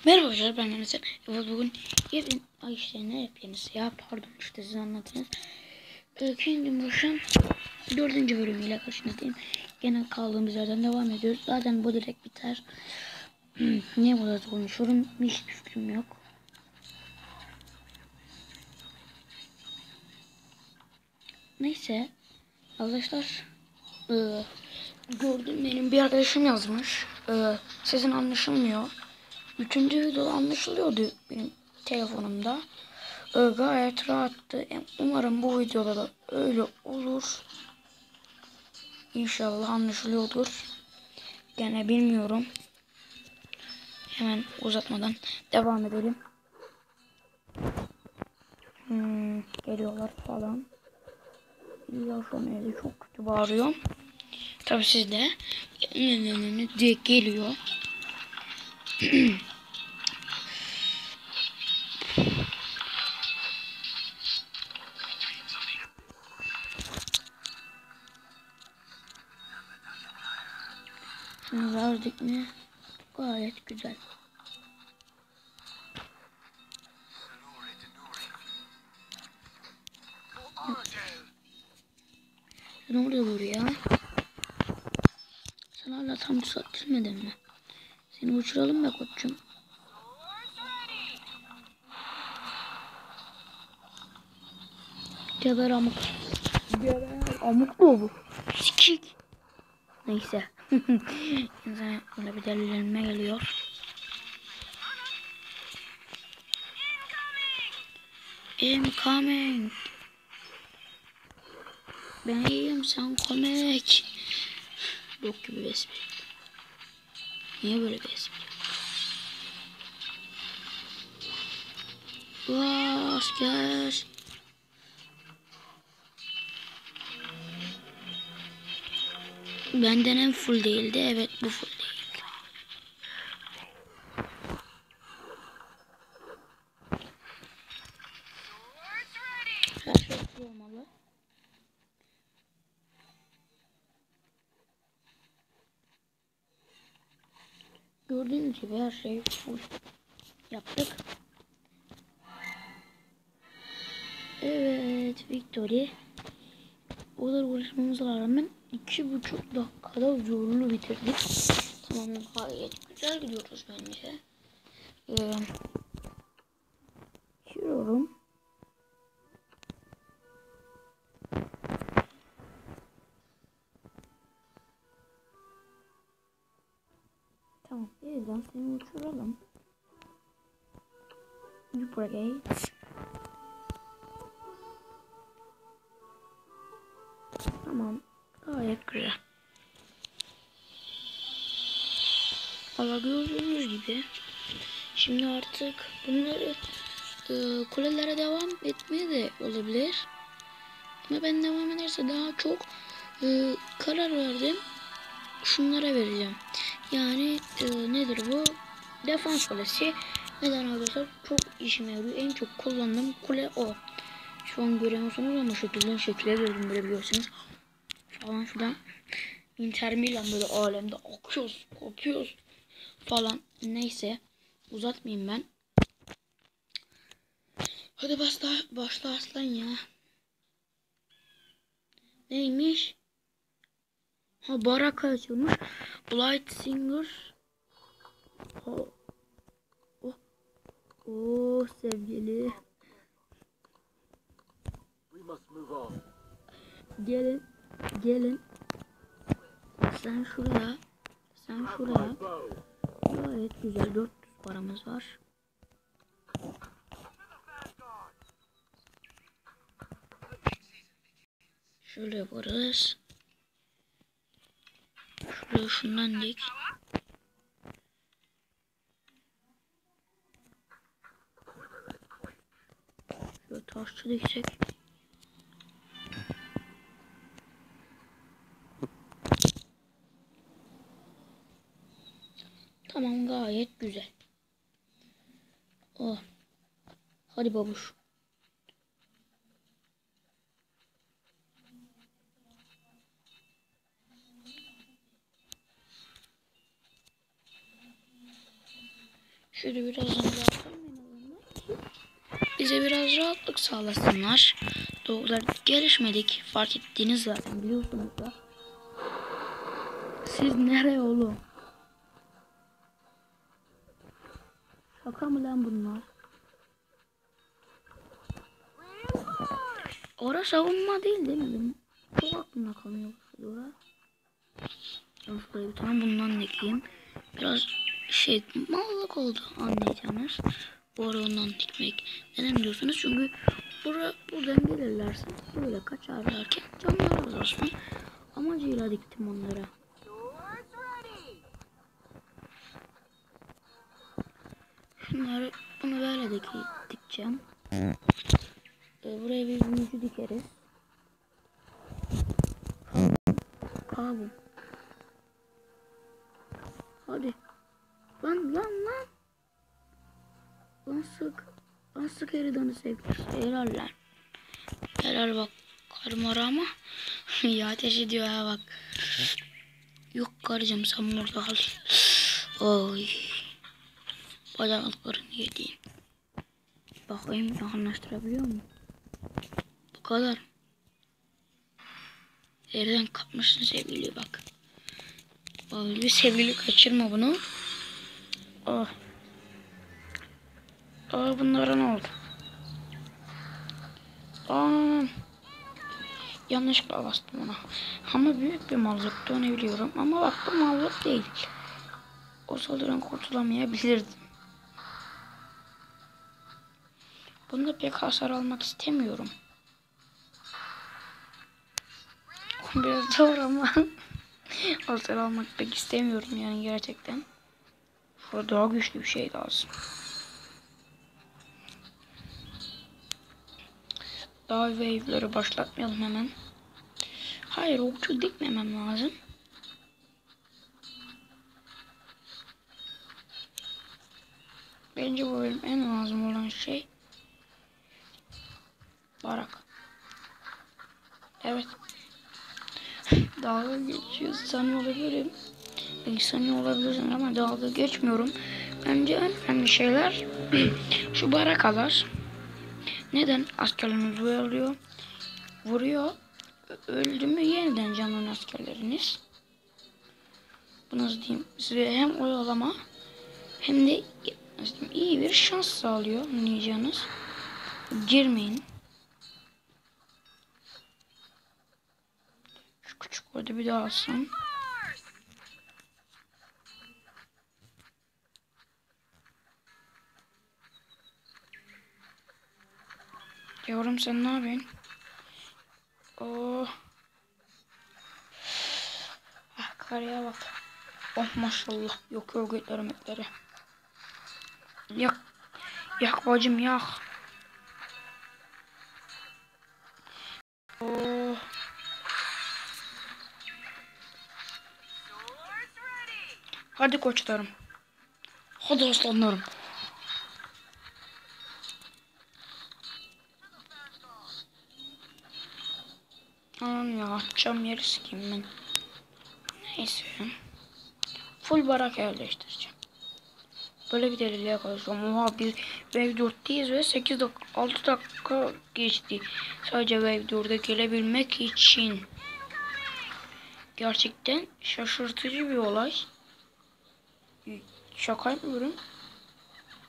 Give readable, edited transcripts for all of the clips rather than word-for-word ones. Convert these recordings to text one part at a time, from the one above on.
Merhaba arkadaşlar, ben Mehmet. Evet, bugün ne yapıyorsunuz ya, pardon, işte size anlatınız. Kingdom Rush'ın 4. bölümüyle karşınızdayım. Gene kaldığımız yerden devam ediyoruz. Zaten bu direkt biter. Niye bu kadar konuşuyorum hiç fikrim yok. Neyse arkadaşlar, gördüm, benim bir arkadaşım yazmış. Sesin anlaşılmıyor. 3. videoda anlaşılıyordu benim telefonumda. Gayet rahattı. Umarım bu videoda da öyle olur. İnşallah anlaşılıyordur. Gene bilmiyorum. Hemen uzatmadan devam edelim. Geliyorlar falan. Ya şu an evde çok kötü bağırıyor. Tabii siz de diye geliyor. Şunu verdik mi? Gayet güzel. Ne oluyor buraya? Sen hala tam düzeltmedin mi? Seni uçuralım be koçum. Geber amuk. Geber amuk mu bu? Sikik. Neyse. İnsan böyle bir delilenme geliyor. I'm coming. Ben iyiyim, sen komik. Bok gibi bir espri. Niye böyle bir espri? Asker. Benden en full değildi. Evet, bu full değildi. Her şey full olmalı. Gördüğünüz gibi her şey full yaptık. Evet, Victory. O kadar uğraşmamıza rağmen 2,5 dakikada zorlu bitirdik. Tamam, gayet güzel gidiyoruz bence. Giriyorum. Tamam, yeniden seni uçuralım. Buraya. Tamam, gayet güzel. Ama gördüğünüz gibi şimdi artık bunları kulelere devam etmeye de olabilir. Ama ben devam ederse daha çok karar verdim. Şunlara vereceğim. Yani nedir bu? Defans kulesi. Neden arkadaşlar? Çok işime yarıyor. En çok kullandığım kule o. Şu an göremiyorsunuz ama şekilde gördüm, böyle biliyorsunuz. Falan filan. Inter Milan böyle alemde akıyoruz, kopuyoruz falan. Neyse, uzatmayayım ben. Hadi başla aslan ya. Neymiş? Ha, baraka açılmış. Blight Singer. Oh, oh, oh sevgili. Gelin. Sen şuraya. Gayet güzel, 400 paramız var. Şöyle yaparız. Şuraya şundan dik. Şöyle taşçı diksek. Tamam, gayet güzel. Oh. Hadi babuş. Şöyle biraz rahatlayayım en azından. Bize biraz rahatlık sağlasınlar. Doğrular gelişmedik. Fark ettiğiniz zaten biliyorsunuz da. Siz nereye oğlum? Şaka mı lan bunlar? Orası savunma değil mi? Çok aklımda kalmıyor orası. Ben şuraya bir tane bundan ekleyeyim. Biraz mallık oldu anlayacağınız. Bu ara ondan dikmek. Neden diyorsunuz? Çünkü buradan gelirlerse böyle kaçarlarken canları azalsın. Amacıyla diktim onlara. Bunu böyle dikeceğim. Buraya bir büyücü dikeriz. Kabum. Hadi. Lan. Lan sık eridanı sevgilisi. Helal lan. Helal bak. Karım ara ama. Ya ateş ediyor ha bak. Yok karıcığım sen burada kal. Oy. Bacaklarını yediğim. Bakayım yakınlaştırabiliyor muyum? Bu kadar. Yerden kapmışsın sevgili bak. Öyle bir sevgili kaçırma bunu. Oh. Bunlara ne oldu? Yanlışlıkla bastım ona. Ama büyük bir mallıktı onu biliyorum. Ama bak bu mallık değil. O saldırıdan kurtulamayabilirdim. Bunda pek hasar almak istemiyorum. Biraz zor ama hasar almak pek istemiyorum yani gerçekten. Şurada daha güçlü bir şey lazım. Daha wave'leri başlatmayalım hemen. Hayır okçu dikmemem lazım. Bence bu benim en lazım olan şey. Barak. Evet. Dalga geçiyor sanıyor olabilirim. Belki sanıyor olabilirsin ama dalga geçmiyorum. Bence en önemli şeyler şu barakalar. Neden? Askerleriniz vuruyor. Öldü mü yeniden canlanan askerleriniz. Bu nasıl diyeyim? Size hem oyalama hem de iyi bir şans sağlıyor anlayacağınız. Girmeyin. Şu küçük orada bir daha alsam. Yavrum sen ne yapıyorsun? Oh. Ah karıya bak. Oh maşallah. Yok örgütleri. Yak. Yak bacım yak. Oh. Hadi koçlarım. Hadi aslanlarım. Aman ya atacağım yeri sikeyim ben. Neyse. Full barak yerleştireceğim. Böyle bir deliliğe yaklaşıyorum. Oha biz Wave 4'teyiz ve 6 dakika geçti. Sadece Wave 4'e gelebilmek için. Gerçekten şaşırtıcı bir olay. Şaka yapmıyorum.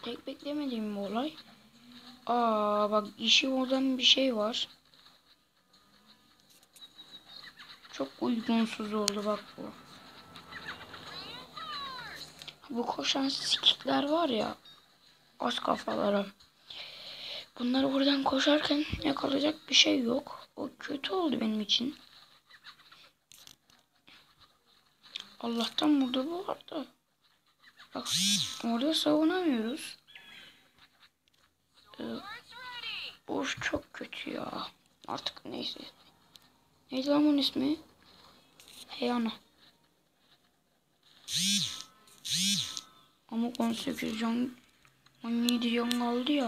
Tek beklemediğim bir olay. Bak işi bozan bir şey var. Çok uygunsuz oldu bak bu. Bu koşan sikikler var ya. Az kafalara. Bunlar buradan koşarken yakalayacak bir şey yok. O kötü oldu benim için. Allah'tan burada bu vardı. Bak orada savunamıyoruz. Of çok kötü ya. Artık neyse. Neydi lan bunun ismi? Hey ana. Ama 18 can 17 can kaldı ya.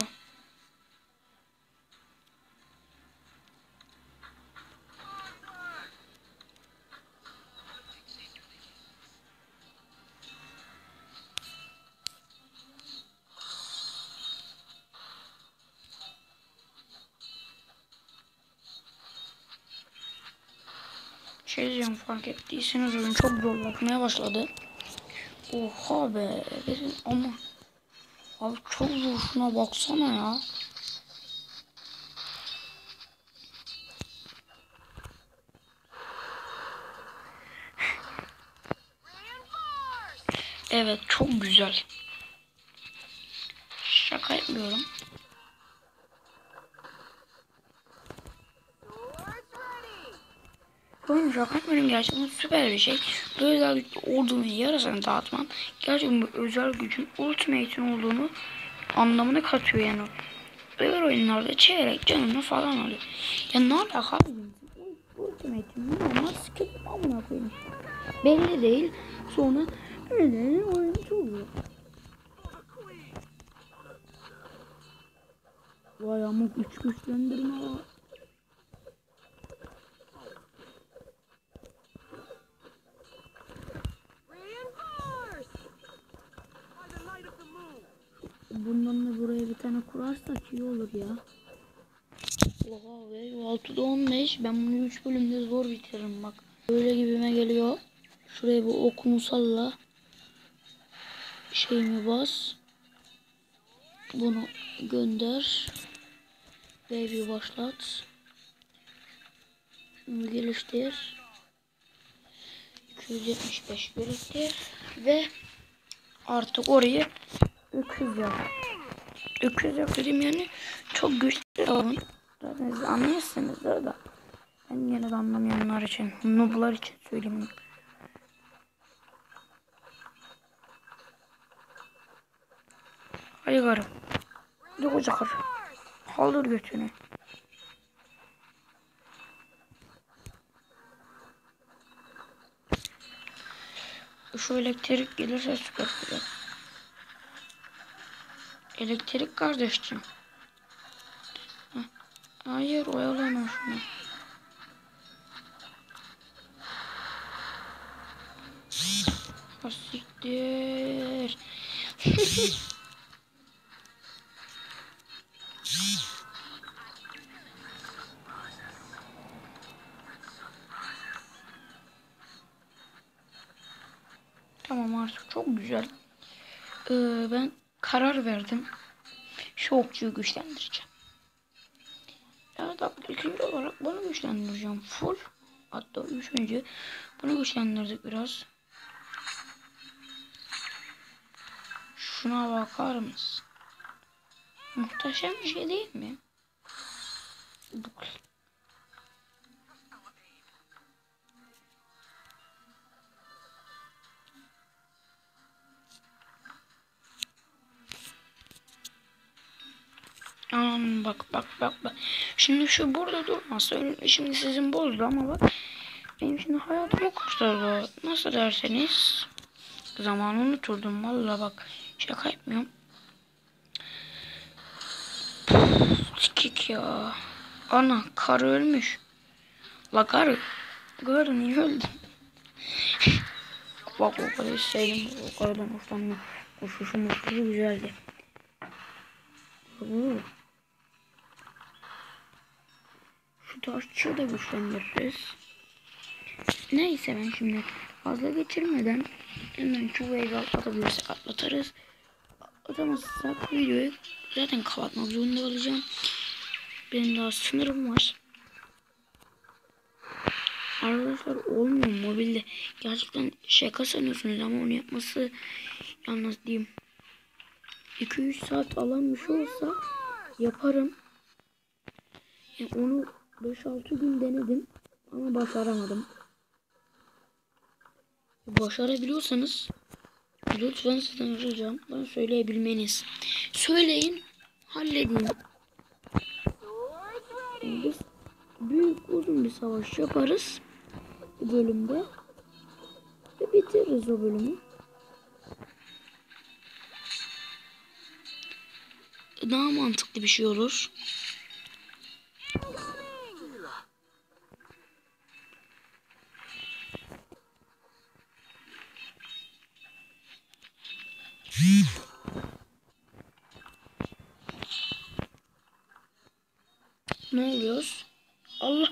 şey diyeceğim, fark ettiyseniz oyun çok zorlaşmaya başladı. Oha be dedim ama abi çok zor, şuna baksana ya. Evet çok güzel. Şaka yapmıyorum. Oyun şaka yapmıyorum, gerçekten süper bir şey. Bu özel güç ordunun yarısını dağıtman gerçekten bu özel gücün ultimate'in olduğunu anlamına katıyor yani. Öbür oyunlarda çeyrek canını falan alıyor. Ya ne alaka abi? Ultimate'in normal skill amına koyayım. Belli değil. Sonra öyle oyuncu oluyor. Vay amık 3 güçlendirme var. Bundan da buraya bir tane kurarsak iyi olur ya. Oha be 6'da 15. Ben bunu 3 bölümde zor bitiririm bak. Böyle gibime geliyor. Şuraya bir okumu salla. Şeyimi bas. Bunu gönder. Baby başlat. Şunu geliştir. 275 biriktir. Ve artık orayı öküz yap. Öküz yap dedim yani. Çok güçlü olun. Zaten siz anlıyorsunuz da. Ben yine de anlamayanlar için, noob'lar için söyleyeyim. Hadi karım. Hadi koca karı. Kaldır götünü. Şu elektrik gelirse süper güzel. Elektrik kardeşim. Heh. Hayır oyalama şunu. Siktir. Tamam artık çok güzel. Ben karar verdim. Şu okçuyu güçlendireceğim. Ya da ikinci olarak bunu güçlendireceğim. Full. Hatta üçüncü. Bunu güçlendirdik biraz. Şuna bakar mısın? Muhteşem bir şey değil mi? Bak. Şimdi şu burada durmasa şimdi sizin bozdu ama bak. Benim şimdi hayatımı kurtardı. Nasıl derseniz. Zamanı unuturdum valla bak. Şaka yapmıyorum. Sikik ya. Ana karı ölmüş. La karı. Karı niye öldü? Bak o kadar sevdim. O karıdan hoşlanmıyorum. Koşuşu mutlu güzeldi. Şu taşçıyı da güçlendiririz. Neyse ben şimdi fazla geçirmeden hemen şu wave'i atlatabilirsek atlatarız. Atamazsak videoyu zaten kapatmak zorunda olacağım. Benim daha sınırım var. Arkadaşlar olmuyor mobilde. Gerçekten şaka sanıyorsunuz ama onu yapması yalnız diyeyim. 2-3 saat alan bir şey olsa yaparım. Yani onu 5-6 gün denedim ama başaramadım. Başarabiliyorsanız lütfen sizden ricam bana söyleyebilmeniz. Söyleyin, halledin. Yani biz büyük uzun bir savaş yaparız bu bölümde ve bitiririz o bölümü. Daha mantıklı bir şey olur. Ne oluyor? Allah